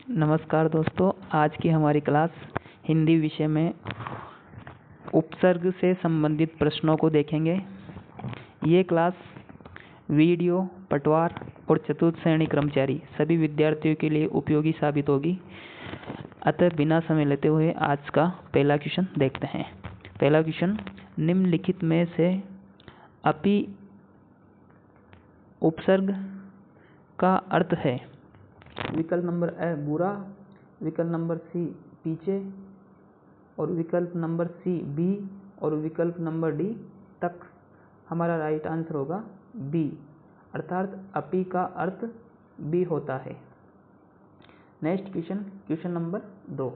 नमस्कार दोस्तों, आज की हमारी क्लास हिंदी विषय में उपसर्ग से संबंधित प्रश्नों को देखेंगे। ये क्लास वीडियो, पटवार और चतुर्थ श्रेणी कर्मचारी सभी विद्यार्थियों के लिए उपयोगी साबित होगी। अतः बिना समय लेते हुए आज का पहला क्वेश्चन देखते हैं। पहला क्वेश्चन, निम्नलिखित में से अपि उपसर्ग का अर्थ है। विकल्प नंबर ए बुरा, विकल्प नंबर सी पीछे और विकल्प नंबर सी बी और विकल्प नंबर डी तक। हमारा राइट आंसर होगा बी, अर्थात अपि का अर्थ बी होता है। नेक्स्ट क्वेश्चन, क्वेश्चन नंबर 2,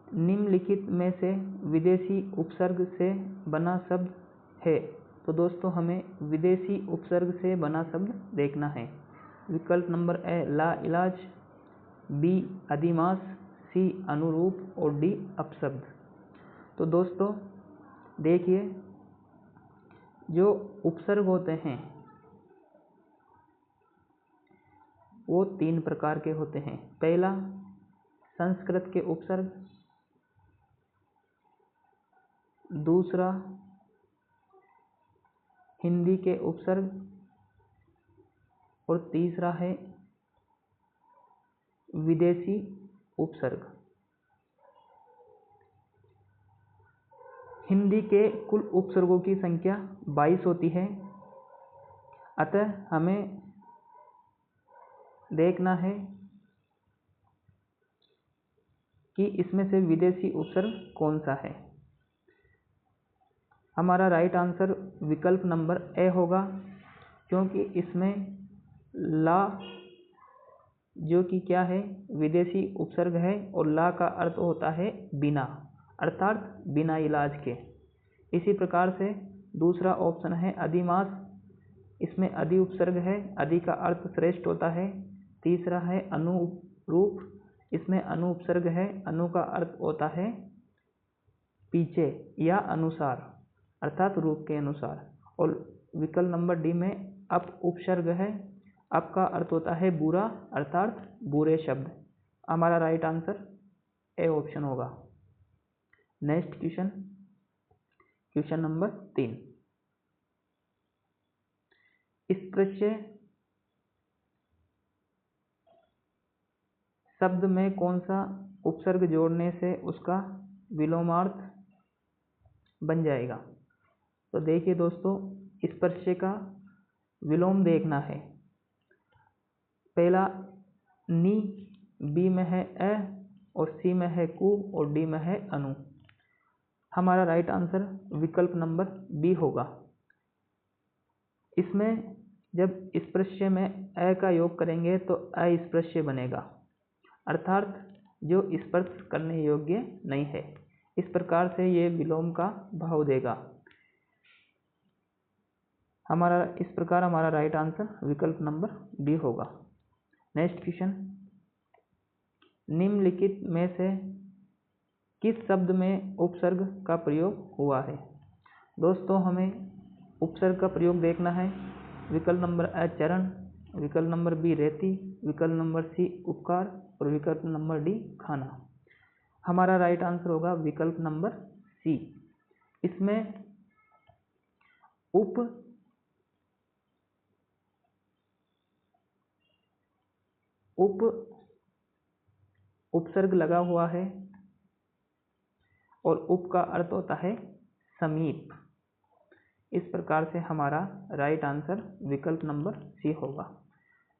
निम्नलिखित में से विदेशी उपसर्ग से बना शब्द है। तो दोस्तों हमें विदेशी उपसर्ग से बना शब्द देखना है। विकल्प नंबर ए ला इलाज, बी अधिमास, सी अनुरूप और डी अपशब्द। तो दोस्तों देखिए, जो उपसर्ग होते हैं वो 3 प्रकार के होते हैं। पहला, संस्कृत के उपसर्ग, दूसरा हिंदी के उपसर्ग और तीसरा है विदेशी उपसर्ग। हिंदी के कुल उपसर्गों की संख्या 22 होती है। अतः हमें देखना है कि इसमें से विदेशी उपसर्ग कौन सा है। हमारा राइट आंसर विकल्प नंबर ए होगा, क्योंकि इसमें ला जो कि क्या है, विदेशी उपसर्ग है और ला का अर्थ होता है बिना, अर्थात बिना इलाज के। इसी प्रकार से दूसरा ऑप्शन है अधिमास, इसमें अधि उपसर्ग है, अधि का अर्थ श्रेष्ठ होता है। तीसरा है अनुरूप, इसमें अनु उपसर्ग है, अनु का अर्थ होता है पीछे या अनुसार, अर्थात रूप के अनुसार। और विकल्प नंबर डी में अप उपसर्ग है, अप का अर्थ होता है बुरा, अर्थात बुरे शब्द। हमारा राइट आंसर ए ऑप्शन होगा। नेक्स्ट क्वेश्चन, क्वेश्चन नंबर 3, स्पृश्य शब्द में कौन सा उपसर्ग जोड़ने से उसका विलोमार्थ बन जाएगा। तो देखिए दोस्तों, स्पृश्य का विलोम देखना है। पहला नी, बी में है ए और सी में है कु और डी में है अनु। हमारा राइट आंसर विकल्प नंबर बी होगा। इसमें जब स्पृश्य में ए का योग करेंगे तो अस्पृश्य बनेगा, अर्थात जो स्पर्श करने योग्य नहीं है। इस प्रकार से ये विलोम का भाव देगा। इस प्रकार हमारा राइट आंसर विकल्प नंबर डी होगा। नेक्स्ट क्वेश्चन, निम्नलिखित में से किस शब्द में उपसर्ग का प्रयोग हुआ है। दोस्तों हमें उपसर्ग का प्रयोग देखना है। विकल्प नंबर ए चरण, विकल्प नंबर बी रेती, विकल्प नंबर सी उपकार और विकल्प नंबर डी खाना। हमारा राइट आंसर होगा विकल्प नंबर सी। इसमें उपसर्ग लगा हुआ है और उप का अर्थ होता है समीप। इस प्रकार से हमारा राइट आंसर विकल्प नंबर सी होगा।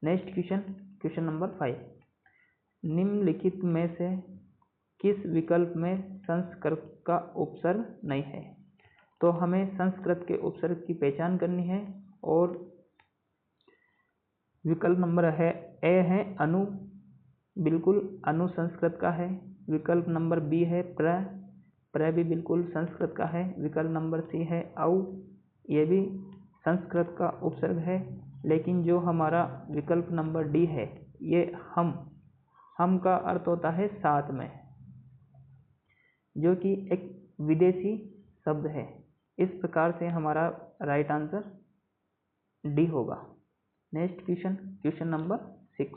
नेक्स्ट क्वेश्चन, क्वेश्चन नंबर 5, निम्नलिखित में से किस विकल्प में संस्कृत का उपसर्ग नहीं है। तो हमें संस्कृत के उपसर्ग की पहचान करनी है और विकल्प नंबर ए है अनु, बिल्कुल अनु संस्कृत का है। विकल्प नंबर बी है प्र भी बिल्कुल संस्कृत का है। विकल्प नंबर सी है औ, ये भी संस्कृत का उपसर्ग है। लेकिन जो हमारा विकल्प नंबर डी है, ये हम का अर्थ होता है साथ में, जो कि एक विदेशी शब्द है। इस प्रकार से हमारा राइट आंसर डी होगा। नेक्स्ट क्वेश्चन, क्वेश्चन नंबर 6,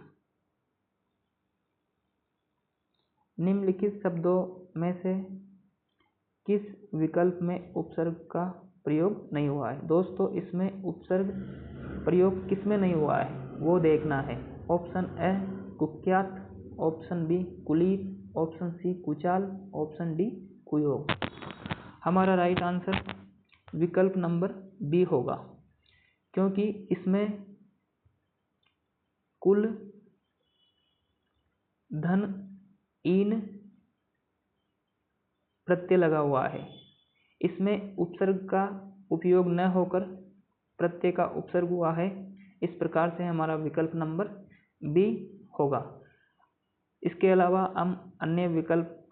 निम्नलिखित शब्दों में से किस विकल्प में उपसर्ग का प्रयोग नहीं हुआ है? दोस्तों, इसमें उपसर्ग प्रयोग किस में नहीं हुआ है वो देखना है। ऑप्शन ए कुख्यात, ऑप्शन बी कुलीन, ऑप्शन सी कुचाल, ऑप्शन डी कुयोग। हमारा राइट आंसर विकल्प नंबर बी होगा, क्योंकि इसमें कुल, धन, ईन प्रत्यय लगा हुआ है। इसमें उपसर्ग का उपयोग न होकर प्रत्यय का उपसर्ग हुआ है। इस प्रकार से हमारा विकल्प नंबर बी होगा। इसके अलावा हम अन्य विकल्प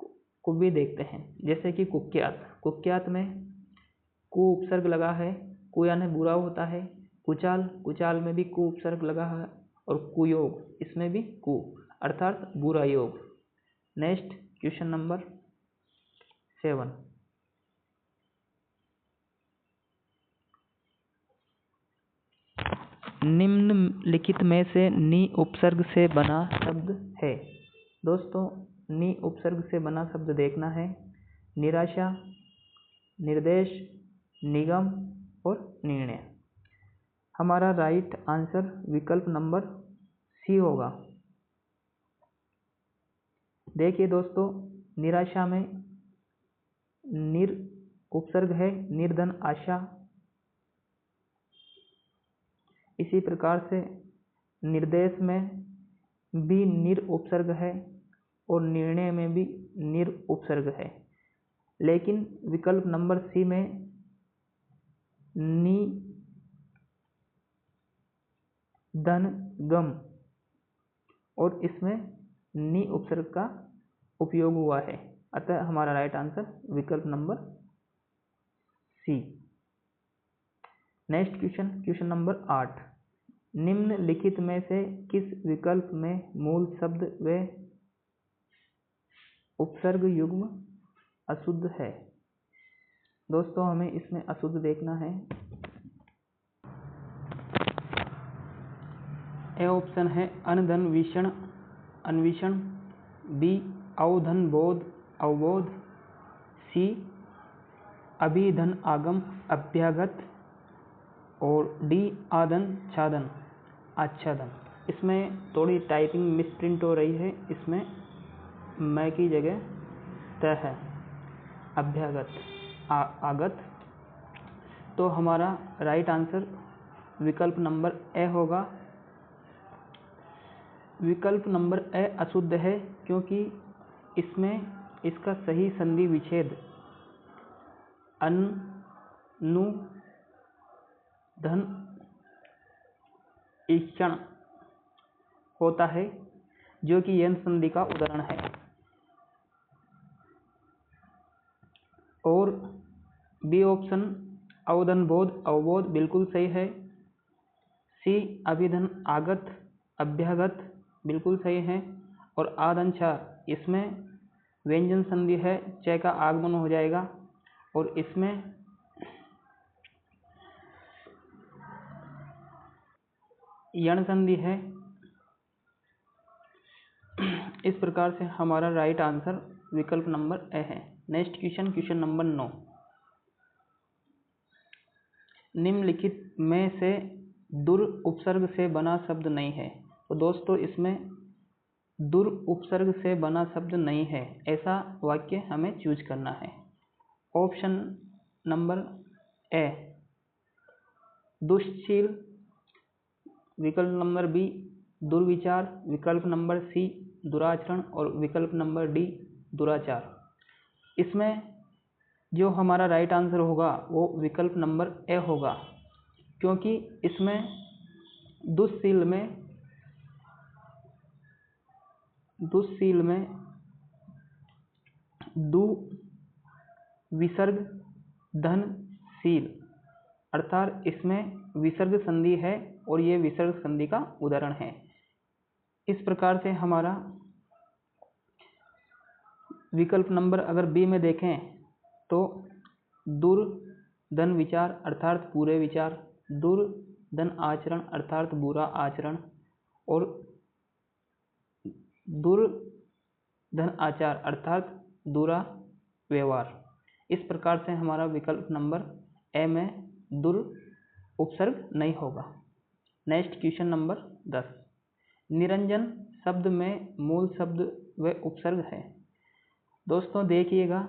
को भी देखते हैं, जैसे कि कुख्यात। कुख्यात में कु उपसर्ग लगा है, कु यानी बुरा होता है। कुचाल, कुचाल में भी कु उपसर्ग लगा है। और कुयोग, इसमें भी कु अर्थात बुरा योग। Next question number 7। निम्नलिखित में से नि उपसर्ग से बना शब्द है। दोस्तों, नि उपसर्ग से बना शब्द देखना है। निराशा, निर्देश, निगम और निर्णय। हमारा राइट आंसर विकल्प नंबर सी होगा। देखिए दोस्तों, निराशा में निर उपसर्ग है, निर्धन आशा। इसी प्रकार से निर्देश में भी निर उपसर्ग है और निर्णय में भी निर उपसर्ग है। लेकिन विकल्प नंबर सी में नि, धन, गम और इसमें नि उपसर्ग का उपयोग हुआ है। अतः हमारा राइट आंसर विकल्प नंबर सी। Next question, question number 8। निम्नलिखित में से किस विकल्प में मूल शब्द व उपसर्ग युग्म अशुद्ध है? दोस्तों, हमें इसमें अशुद्ध देखना है। ए ऑप्शन है अनधन विषण, अन्विषण। बी अवधन बोध, अवबोध। सी अभिधन आगम, अभ्यागत। और डी आदन छादन, आच्छादन। इसमें थोड़ी टाइपिंग मिसप्रिंट हो रही है। इसमें मैं की जगह त है, अभ्यागत, आगत। तो हमारा राइट आंसर विकल्प नंबर ए होगा। विकल्प नंबर ए अशुद्ध है, क्योंकि इसमें इसका सही संधि विच्छेद अन, नु, धन, ईक्षण होता है, जो कि यन संधि का उदाहरण है। और बी ऑप्शन अवधन बोध, अवबोध बिल्कुल सही है। सी अभिधन आगत, अभ्यागत बिल्कुल सही है। और आदन छ, इसमें व्यंजन संधि है, च का आगमन हो जाएगा। और इसमें यण संधि है। इस प्रकार से हमारा राइट आंसर विकल्प नंबर ए है। Next question, question number 9। निम्नलिखित में से दुर उपसर्ग से बना शब्द नहीं है। तो दोस्तों, इसमें दुर उपसर्ग से बना शब्द नहीं है, ऐसा वाक्य हमें चूज करना है। ऑप्शन नंबर ए दुष्शील, विकल्प नंबर बी दुर्विचार, विकल्प नंबर सी दुराचरण और विकल्प नंबर डी दुराचार। इसमें जो हमारा राइट आंसर होगा वो विकल्प नंबर ए होगा, क्योंकि इसमें दुष्शील में दु विसर्ग धन शील, अर्थात इसमें विसर्ग संधि है और ये विसर्ग संधि का उदाहरण है। इस प्रकार से हमारा विकल्प नंबर अगर बी में देखें तो दुर धन विचार अर्थात बुरे विचार, दुर धन आचरण अर्थात बुरा आचरण और दुर धन आचार अर्थात दूरा व्यवहार। इस प्रकार से हमारा विकल्प नंबर ए में दुर उपसर्ग नहीं होगा। Next question number 10। निरंजन शब्द में मूल शब्द व उपसर्ग है। दोस्तों देखिएगा,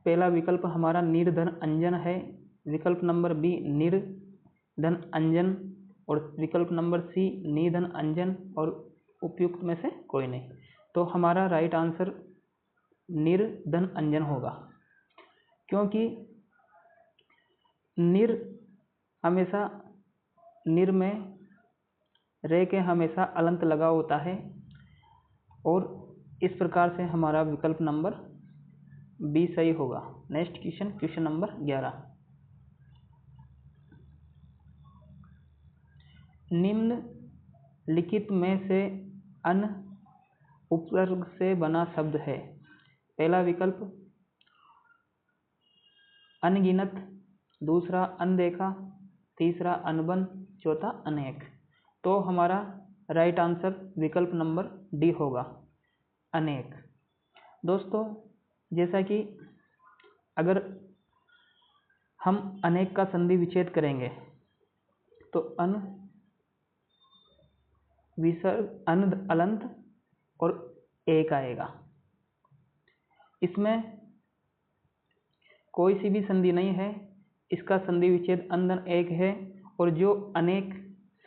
पहला विकल्प हमारा निर्धन अंजन है, विकल्प नंबर बी निर्धन अंजन और विकल्प नंबर सी निधन अंजन और उपयुक्त में से कोई नहीं। तो हमारा राइट आंसर निर्धन अंजन होगा, क्योंकि निर हमेशा निर में रे के हमेशा अलंत लगा होता है और इस प्रकार से हमारा विकल्प नंबर बी सही होगा। Next question, question number 11। निम्न लिखित में से अन उपसर्ग से बना शब्द है। पहला विकल्प अनगिनत, दूसरा अनदेखा, तीसरा अनबन, चौथा अनेक। तो हमारा राइट आंसर विकल्प नंबर डी होगा, अनेक। दोस्तों जैसा कि अगर हम अनेक का संधि विच्छेद करेंगे तो अन विसर्ग अन अलंत और एक आएगा। इसमें कोई सी भी संधि नहीं है, इसका संधि विच्छेद अंदर एक है और जो अनेक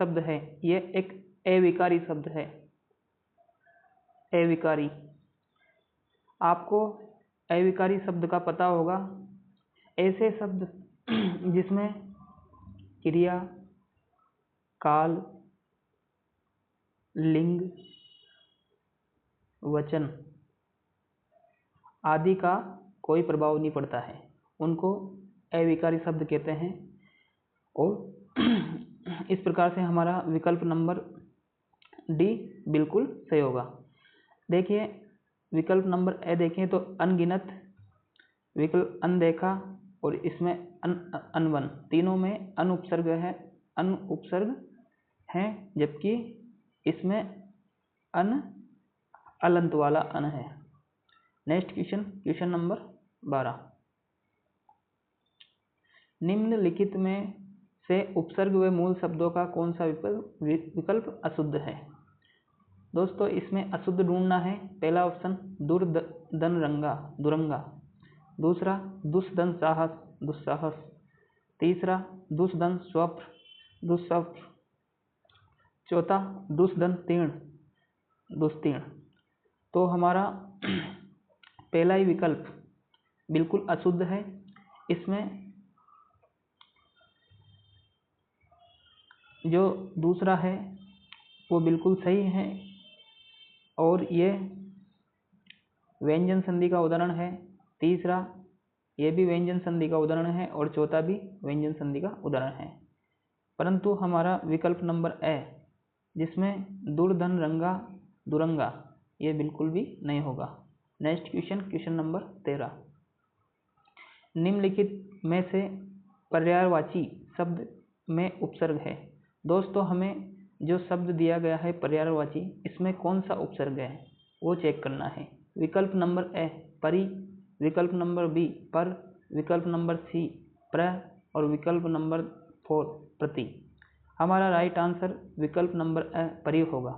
शब्द है यह एक अविकारी शब्द है। अविकारी, आपको अविकारी शब्द का पता होगा, ऐसे शब्द जिसमें क्रिया, काल, लिंग, वचन आदि का कोई प्रभाव नहीं पड़ता है, उनको अविकारी शब्द कहते हैं। और इस प्रकार से हमारा विकल्प नंबर डी बिल्कुल सही होगा। देखिए विकल्प नंबर ए देखें तो अनगिनत, विकल्प अनदेखा और इसमें अनवन, तीनों में अन उपसर्ग है, अन उपसर्ग हैं, जबकि इसमें अन अलंत वाला अन है। Next question, question number 12। निम्नलिखित में से उपसर्ग व मूल शब्दों का कौन सा विकल्प अशुद्ध है। दोस्तों इसमें अशुद्ध ढूंढना है। पहला ऑप्शन दुर्दन रंगा दुरंगा, दूसरा दुष्दन साहस दुस्साहस, तीसरा दुष्दन स्वप्न दुस्वप्न, चौथा दुष्दन तीर्ण दुस्तीर्ण। तो हमारा पहला ही विकल्प बिल्कुल अशुद्ध है। इसमें जो दूसरा है वो बिल्कुल सही है और ये व्यंजन संधि का उदाहरण है। तीसरा ये भी व्यंजन संधि का उदाहरण है और चौथा भी व्यंजन संधि का उदाहरण है। परंतु हमारा विकल्प नंबर ए जिसमें दुर्धन रंगा दुरंगा, ये बिल्कुल भी नहीं होगा। Next question, question number 13। निम्नलिखित में से पर्यायवाची शब्द में उपसर्ग है। दोस्तों हमें जो शब्द दिया गया है पर्यायवाची, इसमें कौन सा उपसर्ग है वो चेक करना है। विकल्प नंबर ए परि, विकल्प नंबर बी पर, विकल्प नंबर सी प्र और विकल्प नंबर 4 प्रति। हमारा राइट आंसर विकल्प नंबर ए परि होगा।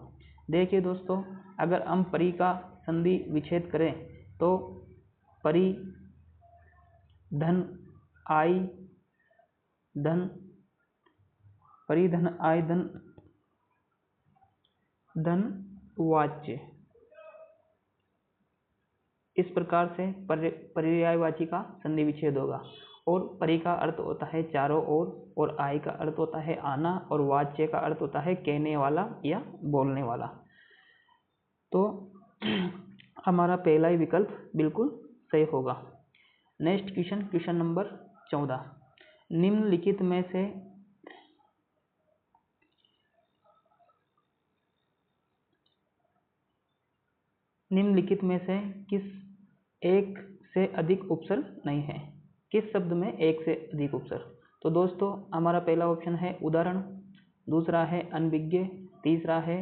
देखिए दोस्तों, अगर हम परि का संधि विच्छेद करें तो परि धन आई धन, परि धन आई धन धन वाच्य, इस प्रकार से पर्यायवाची का संधि विच्छेद होगा। और परि का अर्थ होता है चारों ओर और आई का अर्थ होता है आना और वाच्य का अर्थ होता है कहने वाला या बोलने वाला। तो हमारा पहला ही विकल्प बिल्कुल सही होगा। Next question, question number 14। निम्नलिखित में से किस एक से अधिक उपसर्ग नहीं है। किस शब्द में एक से अधिक उपसर्ग। तो दोस्तों हमारा पहला ऑप्शन है उदाहरण, दूसरा है अनभिज्ञ, तीसरा है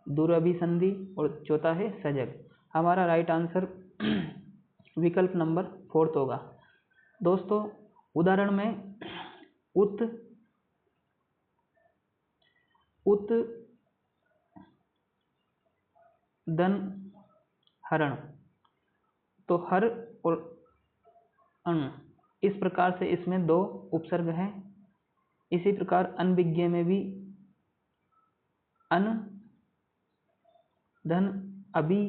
दुरभिसंधि और चौथा है सजग। हमारा राइट आंसर विकल्प नंबर 4 होगा। दोस्तों उदाहरण में उत दन हरण, तो हर और अण, इस प्रकार से इसमें 2 उपसर्ग हैं। इसी प्रकार अनभिज्ञ में भी अन धन अभी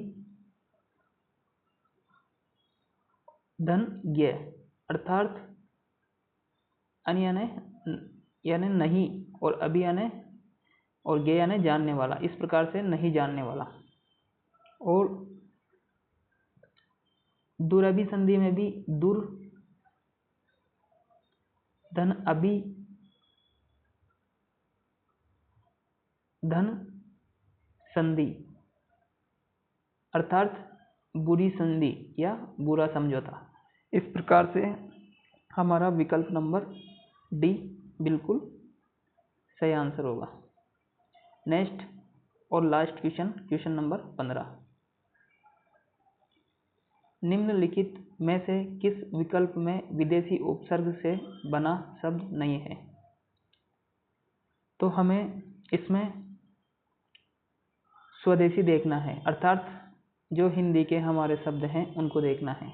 धन ज्ञ, अर्थात अन यानी नहीं और अभी यानी और ज्ञ यानी जानने वाला, इस प्रकार से नहीं जानने वाला। और दुरभि संधि में भी दुर धन अभी धन संधि, अर्थात बुरी संधि या बुरा समझौता। इस प्रकार से हमारा विकल्प नंबर डी बिल्कुल सही आंसर होगा। नेक्स्ट और लास्ट क्वेश्चन नंबर 15। निम्नलिखित में से किस विकल्प में विदेशी उपसर्ग से बना शब्द नहीं है? तो हमें इसमें स्वदेशी देखना है, अर्थात जो हिंदी के हमारे शब्द हैं उनको देखना है।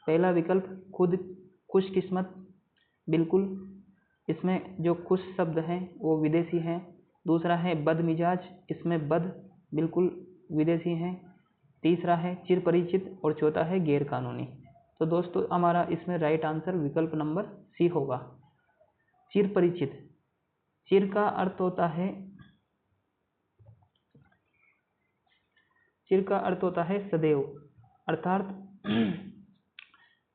पहला विकल्प खुशकिस्मत, बिल्कुल इसमें जो खुश शब्द है वो विदेशी है। दूसरा है बदमिजाज, इसमें बद बिल्कुल विदेशी है। तीसरा है चिरपरिचित और चौथा है गैर कानूनी। तो दोस्तों हमारा इसमें राइट आंसर विकल्प नंबर सी होगा, चिरपरिचित। चिर का अर्थ होता है सदैव, अर्थात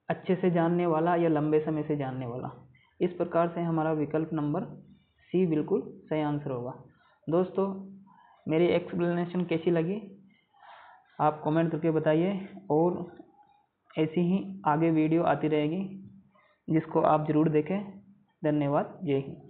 अच्छे से जानने वाला या लंबे समय से जानने वाला। इस प्रकार से हमारा विकल्प नंबर सी बिल्कुल सही आंसर होगा। दोस्तों मेरी एक्सप्लेनेशन कैसी लगी आप कमेंट करके बताइए, और ऐसी ही आगे वीडियो आती रहेगी जिसको आप ज़रूर देखें। धन्यवाद। जय हिंद।